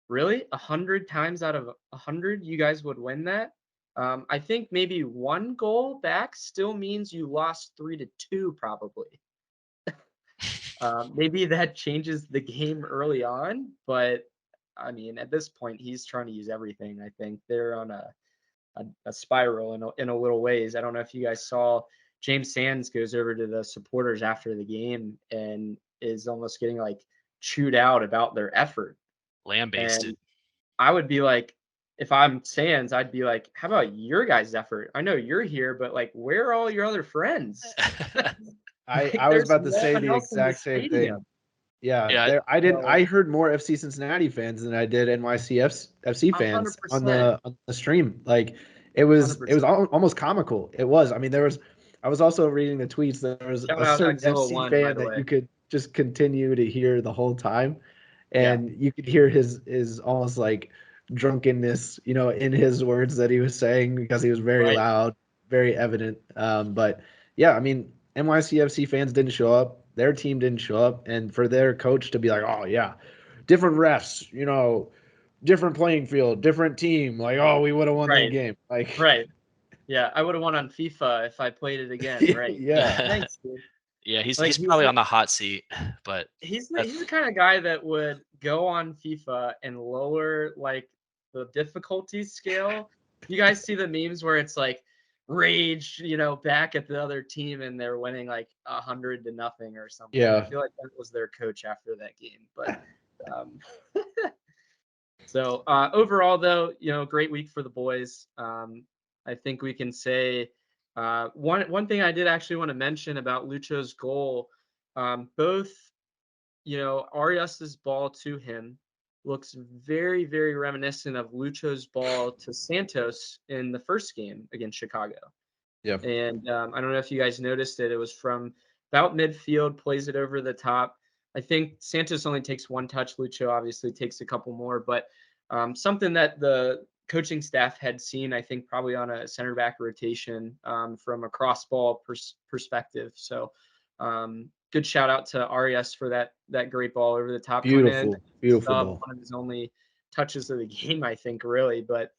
really, 100 times out of 100, you guys would win that? I think maybe 1 goal back still means you lost 3-2 probably. Maybe that changes the game early on, but I mean, at this point, he's trying to use everything. I think they're on a spiral in a little ways. I don't know if you guys saw James Sands goes over to the supporters after the game and is almost getting like chewed out about their effort. Lambasted. And I would be like, if I'm Sands, I'd be like, how about your guys' effort? I know you're here, but like, where are all your other friends? Like, I was there's about to no say one the else in the exact same thing. stadium. Yeah, Yeah, there. So, I heard more FC Cincinnati fans than I did FC fans on 100%, the stream. Like it was 100%. almost comical. It was. I mean, there was. I was also reading the tweets that there was Shout a out certain Exilla FC One, by fan the that way. you could just continue to hear the whole time, Yeah, and you could hear his almost like drunkenness, in his words that he was saying because he was very right, loud, very evident. But yeah, I mean, NYCFC fans didn't show up. Their team didn't show up, and for their coach to be like, "Oh yeah, different refs, different playing field, different team. Like, oh, we would have won that right, game." Like, right. Yeah, I would have won on FIFA if I played it again. Right. Yeah. yeah, Thanks, dude. yeah, Like he's probably on the hot seat, but he's the that's kind of guy that would go on FIFA and lower like the difficulty scale. You guys see the memes where it's like rage, back at the other team and they're winning like 100-0 or something. I yeah, feel like that was their coach after that game. But um, so overall, though, great week for the boys. I think we can say one thing I did actually want to mention about Lucho's goal. Both Arias's ball to him looks very, very reminiscent of Lucho's ball to Santos in the first game against Chicago. yeah. And I don't know if you guys noticed it. It was from about midfield, plays it over the top. I think Santos only takes one touch. Lucho obviously takes a couple more, but something that the coaching staff had seen, I think, probably on a center back rotation from a cross ball perspective. So good shout out to Arias for that great ball over the top coming in. Beautiful, beautiful Sub, ball. one of his only touches of the game, I think, really. But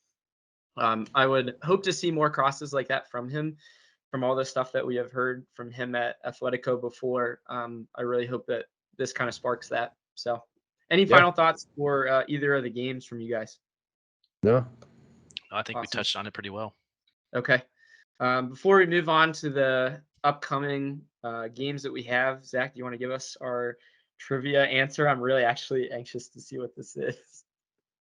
I would hope to see more crosses like that from him, from all the stuff that we have heard from him at Atletico before. I really hope that this kind of sparks that. So, any Yeah, final thoughts for either of the games from you guys? no, I think we Awesome. touched on it pretty well. Okay. Before we move on to the upcoming games that we have, Zach, do you want to give us our trivia answer? I'm really actually anxious to see what this is.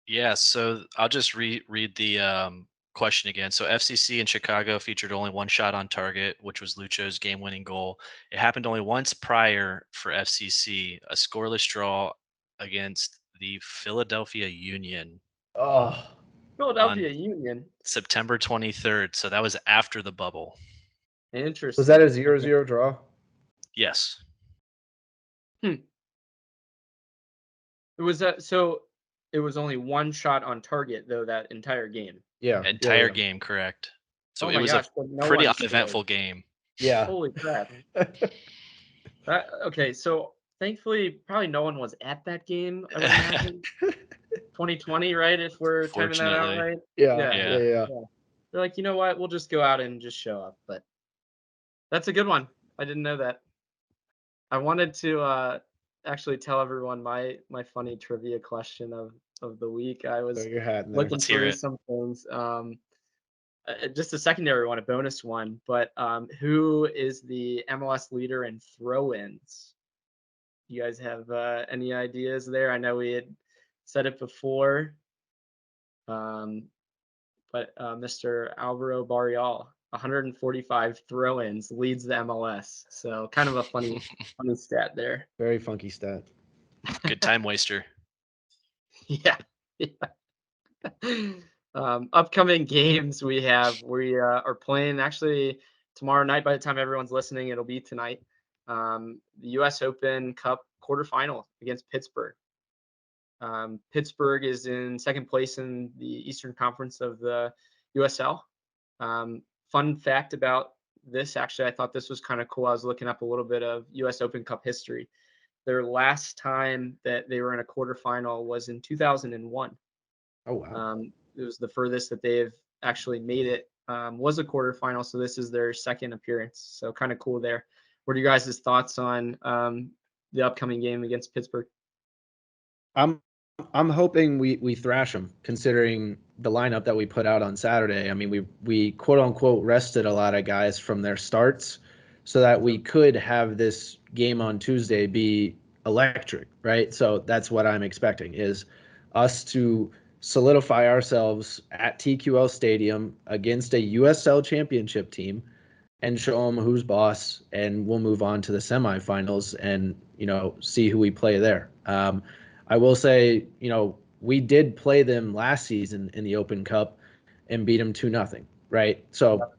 Yeah, so I'll just read the question again. So FCC in Chicago featured only one shot on target, which was Lucho's game-winning goal. It happened only once prior for FCC, a scoreless draw against the Philadelphia Union oh, on Philadelphia Union. September 23rd. So that was after the bubble. was that a Interesting. 0-0 draw? Yes. Hmm. It was so it was only one shot on target though that entire game. Yeah, Entire yeah, game, correct. So Oh it my was a gosh, but no pretty one scored. uneventful game. yeah, Holy crap. Okay, so thankfully probably no one was at that game, I would imagine. 2020, right? If we're timing that out Fortunately. right. yeah, Yeah. yeah, Yeah. yeah. Yeah. They're like, you know what? We'll just go out and just show up. But that's a good one. I didn't know that. I wanted to actually tell everyone my funny trivia question of the week. I Throw was your hat in there. looking Let's hear through it. some things. Just a secondary one, a bonus one. But who is the MLS leader in throw-ins? You guys have any ideas there? I know we had said it before, but Mr. Alvaro Barrial, 145 throw-ins, leads the MLS. So kind of a funny stat there. Very funky stat. Good time waster. Yeah. Upcoming games we are playing actually tomorrow night. By the time everyone's listening, it'll be tonight. The U.S. Open Cup quarterfinal against Pittsburgh. Pittsburgh is in second place in the Eastern Conference of the USL. Fun fact about this, actually, I thought this was kind of cool. I was looking up a little bit of U.S. Open Cup history. Their last time that they were in a quarterfinal was in 2001. Oh wow. It was the furthest that they've actually made it, was a quarterfinal. So this is their second appearance. So kind of cool there. What are you guys' thoughts on the upcoming game against Pittsburgh? I'm hoping we thrash them, considering the lineup that we put out on Saturday. I mean, we quote unquote rested a lot of guys from their starts so that we could have this game on Tuesday be electric, right? So that's what I'm expecting, is us to solidify ourselves at TQL Stadium against a USL championship team and show them who's boss, and we'll move on to the semifinals and, see who we play there. I will say, we did play them last season in the Open Cup and beat them 2-0, right? So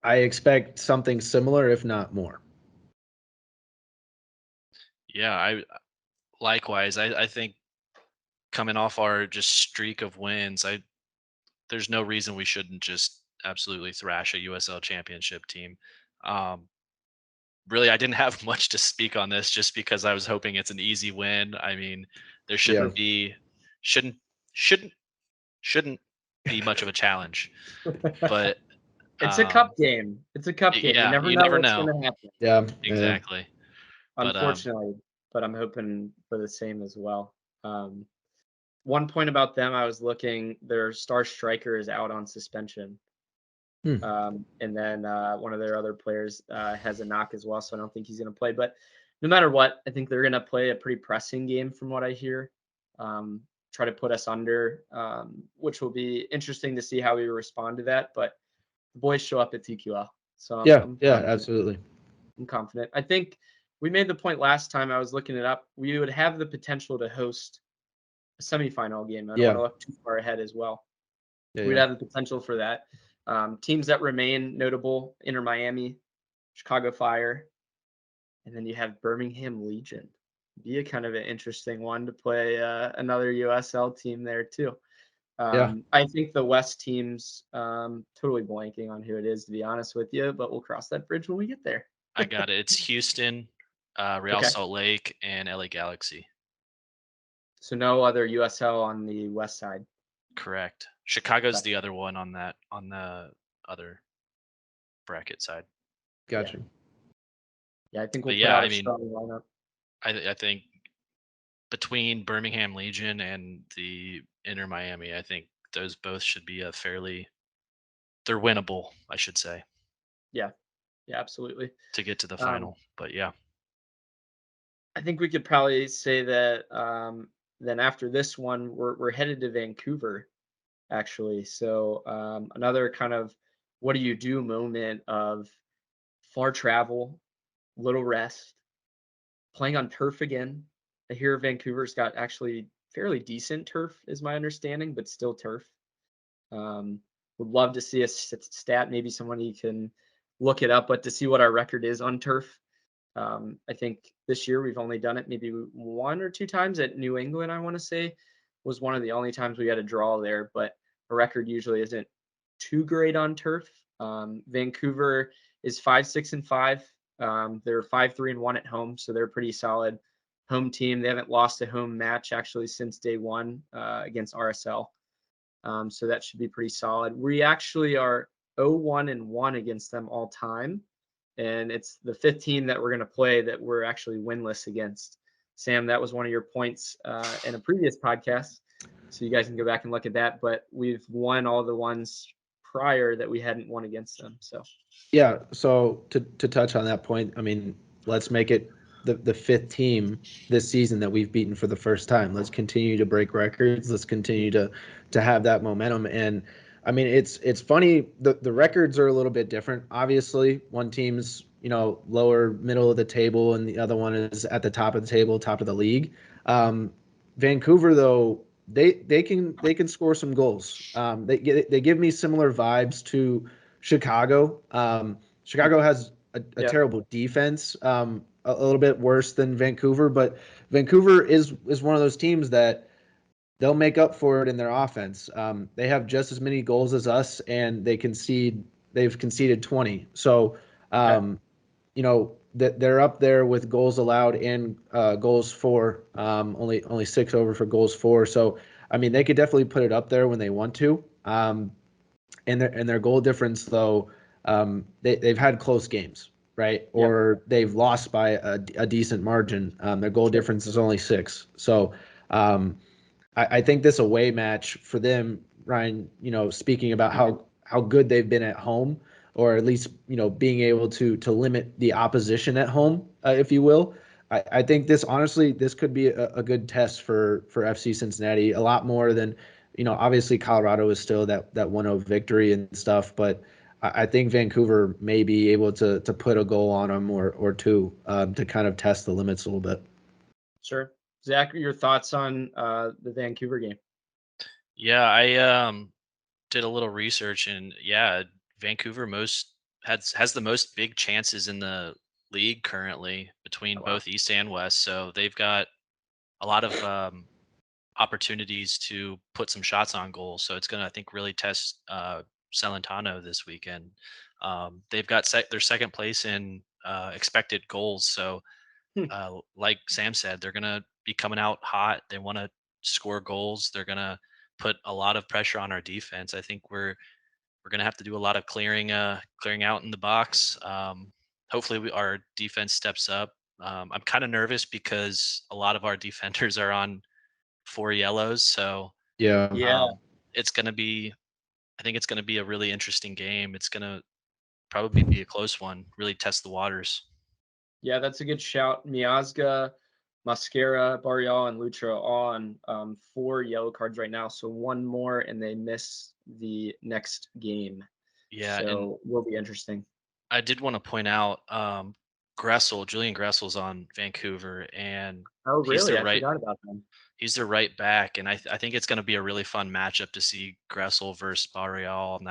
I expect something similar, if not more. Yeah, likewise. I think coming off our just streak of wins, there's no reason we shouldn't just absolutely thrash a USL championship team. Um, really, I didn't have much to speak on this just because I was hoping it's an easy win. I mean, there shouldn't be shouldn't shouldn't shouldn't be much of a challenge. But It's a cup game. It's a cup game. You yeah, never you know never what's know. going to happen. Yeah, Exactly. But Unfortunately, but I'm hoping for the same as well. One point about them, I was looking, their star striker is out on suspension. And then one of their other players has a knock as well, so I don't think he's going to play. But no matter what, I think they're going to play a pretty pressing game from what I hear. Try to put us under, which will be interesting to see how we respond to that. But the boys show up at TQL. So I'm absolutely. I'm confident. I think we made the point last time, I was looking it up. We would have the potential to host a semifinal game. I don't want to look too far ahead as well. We'd have the potential for that. Teams that remain notable: Inter Miami, Chicago Fire, and then you have Birmingham Legion. Be a kind of an interesting one to play another USL team there too. I think the West teams, totally blanking on who it is, to be honest with you, but we'll cross that bridge when we get there. I got it. It's Houston, Real Salt Lake, and LA Galaxy. So no other USL on the west side. Correct. Chicago's the other one on the other bracket side. Gotcha. Yeah, I think we'll put out a strong lineup. I think between Birmingham Legion and the Inter Miami, I think those both should be they're winnable, I should say. Yeah, absolutely. To get to the final, but yeah. I think we could probably say that then after this one, we're headed to Vancouver, actually. So another kind of what do you do moment of far travel, little rest, playing on turf again. I hear Vancouver's got actually fairly decent turf, is my understanding, but still turf. Would love to see a stat, maybe somebody can look it up, but to see what our record is on turf. I think this year we've only done it maybe 1 or 2 times at New England, I want to say, was one of the only times we got a draw there, but a record usually isn't too great on turf. Vancouver is 5-6-5. They're 5-3-1 at home, so they're pretty solid home team. They haven't lost a home match actually since day one against RSL. So that should be pretty solid. We actually are 0-1-1 against them all time. And it's the 15 that we're going to play that we're actually winless against. Sam, that was one of your points in a previous podcast. So you guys can go back and look at that. But we've won all the ones prior that we hadn't won against them. So yeah. So to touch on that point, I mean, let's make it the fifth team this season that we've beaten for the first time. Let's continue to break records. Let's continue to have that momentum. And I mean, it's funny. The records are a little bit different. Obviously, one team's lower middle of the table, and the other one is at the top of the table, top of the league. Vancouver, though, they can score some goals. They give me similar vibes to Chicago. Chicago has a terrible defense, a little bit worse than Vancouver, but Vancouver is one of those teams that they'll make up for it in their offense. They have just as many goals as us, and they've conceded 20. So, they're up there with goals allowed and goals for, only 6 over for goals for. So, I mean, they could definitely put it up there when they want to. and their goal difference though, they've had close games, right? Yep. Or they've lost by a decent margin. Their goal Sure. difference is only 6. So um, I think this away match for them, Ryan, speaking about how good they've been at home, or at least being able to limit the opposition at home, if you will. I think this could be a good test for FC Cincinnati, a lot more than obviously Colorado is still that 1-0 victory and stuff, but I think Vancouver may be able to put a goal on them or two, to kind of test the limits a little bit. Sure. Zach, your thoughts on the Vancouver game? Yeah, I did a little research, and yeah, Vancouver has the most big chances in the league currently between Oh, wow. both East and West. So they've got a lot of opportunities to put some shots on goal. So it's going to, I think, really test Celentano this weekend. They've got their second place in expected goals. So, Hmm. like Sam said, they're going to be coming out hot. They want to score goals. They're going to put a lot of pressure on our defense. I think we're going to have to do a lot of clearing out in the box. Hopefully, our defense steps up. I'm kind of nervous because a lot of our defenders are on 4 yellows. So Yeah. Yeah. it's going to be, I think it's going to be a really interesting game. It's going to probably be a close one, really test the waters. Yeah, that's a good shout. Miazga, Mascara, Barrial, and Lucha are all on 4 yellow cards right now. So one more and they miss the next game. Yeah. And So will be interesting. I did want to point out Julian Gressel's on Vancouver, and Oh, he's really? their I right. forgot about them. He's their right back, and I think it's going to be a really fun matchup to see Gressel versus Barrial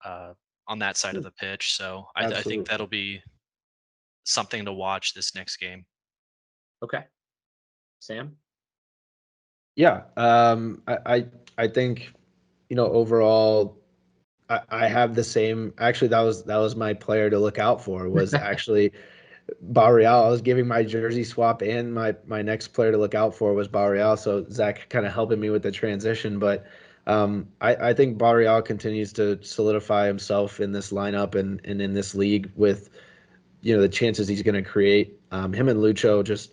uh, on that side of Hmm. the pitch. So I think Absolutely. that'll be something to watch this next game. Okay. Sam? Yeah. I think overall, I have the same. Actually, that was my player to look out for, was actually Barreal. I was giving my jersey swap, and my next player to look out for was Barreal. So Zach kind of helping me with the transition, but I think Barreal continues to solidify himself in this lineup and in this league with the chances he's going to create. Him and Lucho just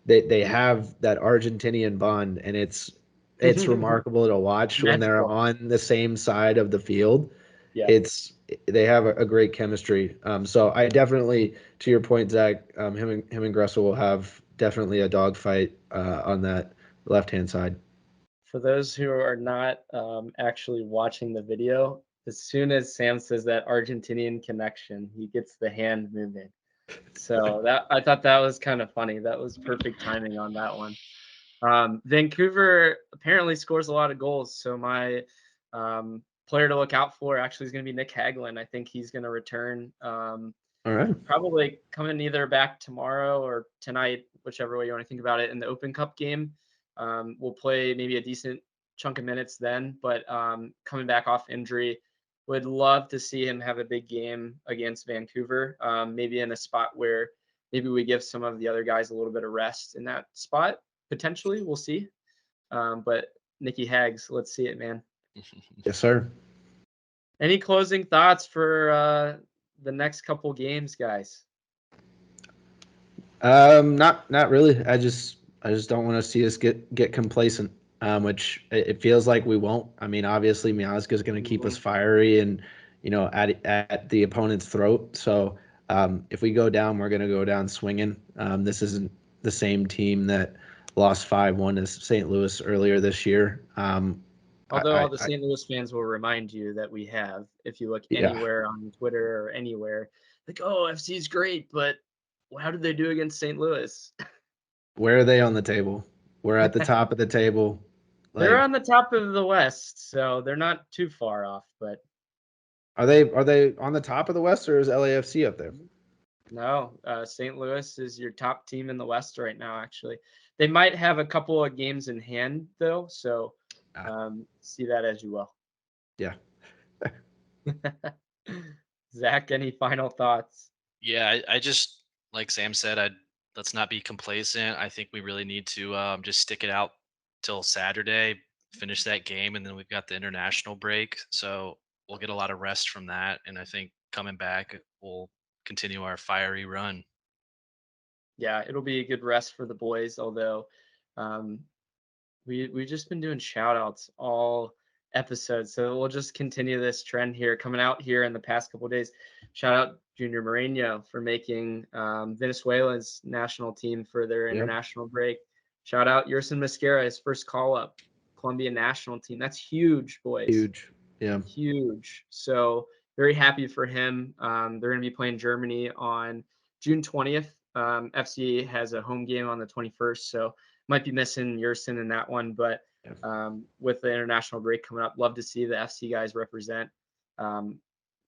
they have that Argentinian bond, and it's remarkable to watch when they're Magical. on the same side of the field. Yeah. It's They have a great chemistry. So I definitely, to your point, Zach, him and Gressel will have definitely a dogfight on that left hand side. For those who are not actually watching the video, as soon as Sam says that Argentinian connection, he gets the hand moving. So that I thought that was kind of funny. That was perfect timing on that one. Vancouver apparently scores a lot of goals. So my player to look out for actually is going to be Nick Hagelin. I think he's going to return. All right. Probably coming either back tomorrow or tonight, whichever way you want to think about it, in the Open Cup game. We'll play maybe a decent chunk of minutes then, but coming back off injury, would love to see him have a big game against Vancouver, maybe in a spot where maybe we give some of the other guys a little bit of rest in that spot. Potentially, we'll see. But Nicky Hags, let's see it, man. Yes, sir. Any closing thoughts for the next couple games, guys? Not really. I just don't want to see us get complacent. Which it feels like we won't. I mean, obviously Miazga is going to keep us Mhm. fiery and at the opponent's throat. So if we go down, we're going to go down swinging. This isn't the same team that lost 5-1 to St. Louis earlier this year. Although all the I St. Louis fans will remind you that we have, if you look yeah. anywhere on Twitter or anywhere, like, oh, FC is great, but how did they do against St. Louis? Where are they on the table? We're at the top of the table. They're Like, on the top of the West, so they're not too far off. But are they on the top of the West, or is LAFC up there? no, St. Louis is your top team in the West right now. Actually, they might have a couple of games in hand though, so Ah, see that as you will. yeah. Zach, any final thoughts? Yeah, I just, like Sam said, let's not be complacent. I think we really need to just stick it out till Saturday, finish that game, and then we've got the international break. So we'll get a lot of rest from that, and I think coming back we'll continue our fiery run. Yeah, it'll be a good rest for the boys, although um, we've just been doing shout outs all episodes. So we'll just continue this trend here coming out here in the past couple of days. Shout out Junior Moreno for making Venezuela's national team for their Yep. international break. Shout out Yerson Mosquera, his first call up, Colombian national team. That's huge, boys. Huge. Yeah. Huge. So very happy for him. They're going to be playing Germany on June 20th. FC has a home game on the 21st, so might be missing Yerson in that one. But with the international break coming up, love to see the FC guys represent.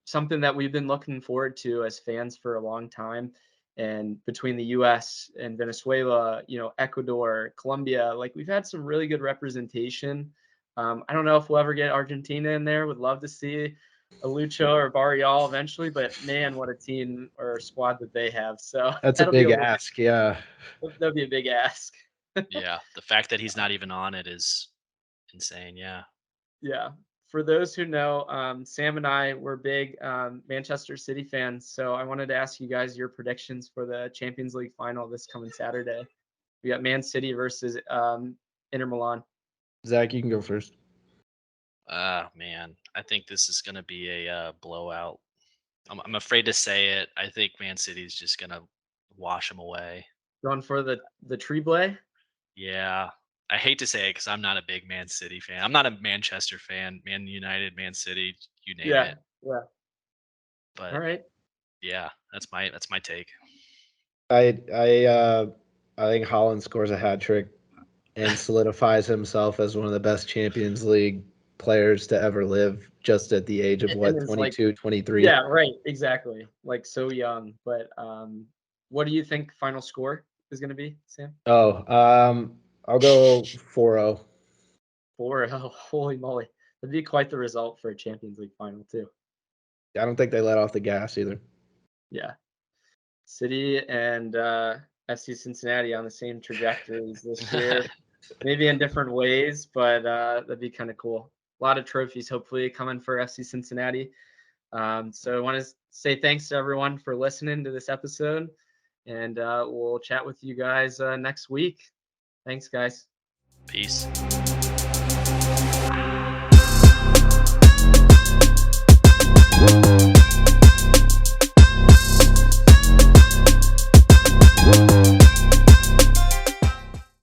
Something that we've been looking forward to as fans for a long time. And between the U.S. and Venezuela, Ecuador, Colombia, like we've had some really good representation. I don't know if we'll ever get Argentina in there. Would love to see a Lucho or Barrial eventually, but man, what a team or squad that they have. So That's a big ask. Yeah. That'd be a big ask. Yeah, the fact that he's not even on it is insane. Yeah. Yeah. For those who know, Sam and I were big Manchester City fans. So I wanted to ask you guys your predictions for the Champions League final this coming Saturday. We got Man City versus Inter Milan. Zach, you can go first. Man, I think this is going to be a blowout. I'm afraid to say it. I think Man City's just going to wash them away. Going for the Treble? Yeah. I hate to say it because I'm not a big Man City fan. I'm not a Manchester fan. Man United, Man City, you name it. Yeah. But all right. Yeah, that's my take. I think Haaland scores a hat trick and solidifies himself as one of the best Champions League players to ever live, just at the age of what, 22, 23? Yeah, right, exactly. Like so young. But what do you think final score is going to be, Sam? I'll go 4-0. 4-0. Holy moly. That'd be quite the result for a Champions League final too. I don't think they let off the gas either. Yeah. City and FC Cincinnati on the same trajectories this year. Maybe in different ways, but that'd be kind of cool. A lot of trophies hopefully coming for FC Cincinnati. So I want to say thanks to everyone for listening to this episode, and we'll chat with you guys next week. Thanks, guys. Peace.